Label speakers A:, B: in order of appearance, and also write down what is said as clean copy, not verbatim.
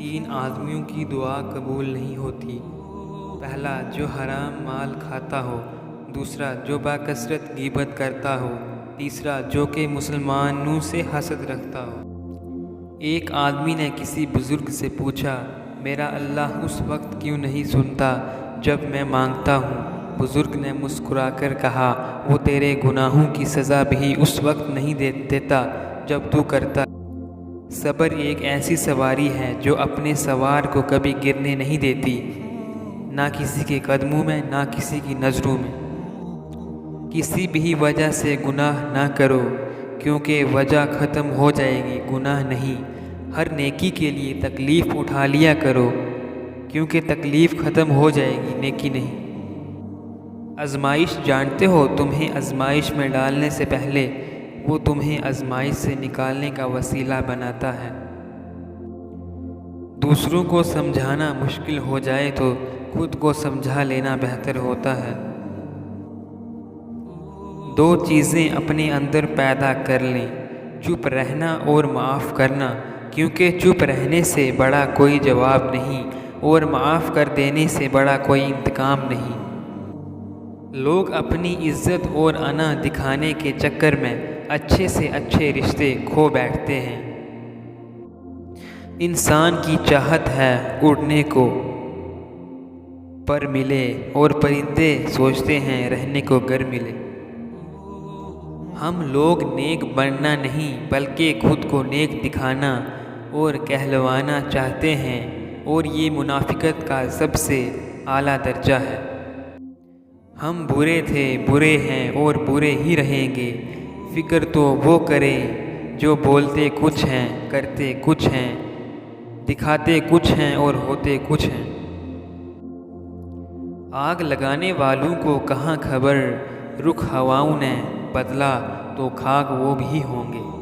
A: تین آدمیوں کی دعا قبول نہیں ہوتی۔ پہلا جو حرام مال کھاتا ہو، دوسرا جو بکثرت غیبت کرتا ہو، تیسرا جو کہ مسلمانوں سے حسد رکھتا ہو۔ ایک آدمی نے کسی بزرگ سے پوچھا، میرا اللہ اس وقت کیوں نہیں سنتا جب میں مانگتا ہوں؟ بزرگ نے مسکرا کر کہا، وہ تیرے گناہوں کی سزا بھی اس وقت نہیں دیتا جب تو کرتا۔ صبر ایک ایسی سواری ہے جو اپنے سوار کو کبھی گرنے نہیں دیتی، نہ کسی کے قدموں میں نہ کسی کی نظروں میں۔ کسی بھی وجہ سے گناہ نہ کرو، کیونکہ وجہ ختم ہو جائے گی، گناہ نہیں۔ ہر نیکی کے لیے تکلیف اٹھا لیا کرو، کیونکہ تکلیف ختم ہو جائے گی، نیکی نہیں۔ آزمائش جانتے ہو، تمہیں آزمائش میں ڈالنے سے پہلے وہ تمہیں آزمائش سے نکالنے کا وسیلہ بناتا ہے۔ دوسروں کو سمجھانا مشکل ہو جائے تو خود کو سمجھا لینا بہتر ہوتا ہے۔ دو چیزیں اپنے اندر پیدا کر لیں، چپ رہنا اور معاف کرنا، کیونکہ چپ رہنے سے بڑا کوئی جواب نہیں اور معاف کر دینے سے بڑا کوئی انتقام نہیں۔ لوگ اپنی عزت اور انا دکھانے کے چکر میں اچھے سے اچھے رشتے کھو بیٹھتے ہیں۔ انسان کی چاہت ہے اڑنے کو پر ملے، اور پرندے سوچتے ہیں رہنے کو گھر ملے۔ ہم لوگ نیک بننا نہیں بلکہ خود کو نیک دکھانا اور کہلوانا چاہتے ہیں، اور یہ منافقت کا سب سے اعلیٰ درجہ ہے۔ ہم برے تھے، برے ہیں اور برے ہی رہیں گے۔ فکر تو وہ کرے جو بولتے کچھ ہیں، کرتے کچھ ہیں، دکھاتے کچھ ہیں اور ہوتے کچھ ہیں۔ آگ لگانے والوں کو کہاں خبر، رخ ہواؤں نے بدلا تو خاک وہ بھی ہوں گے۔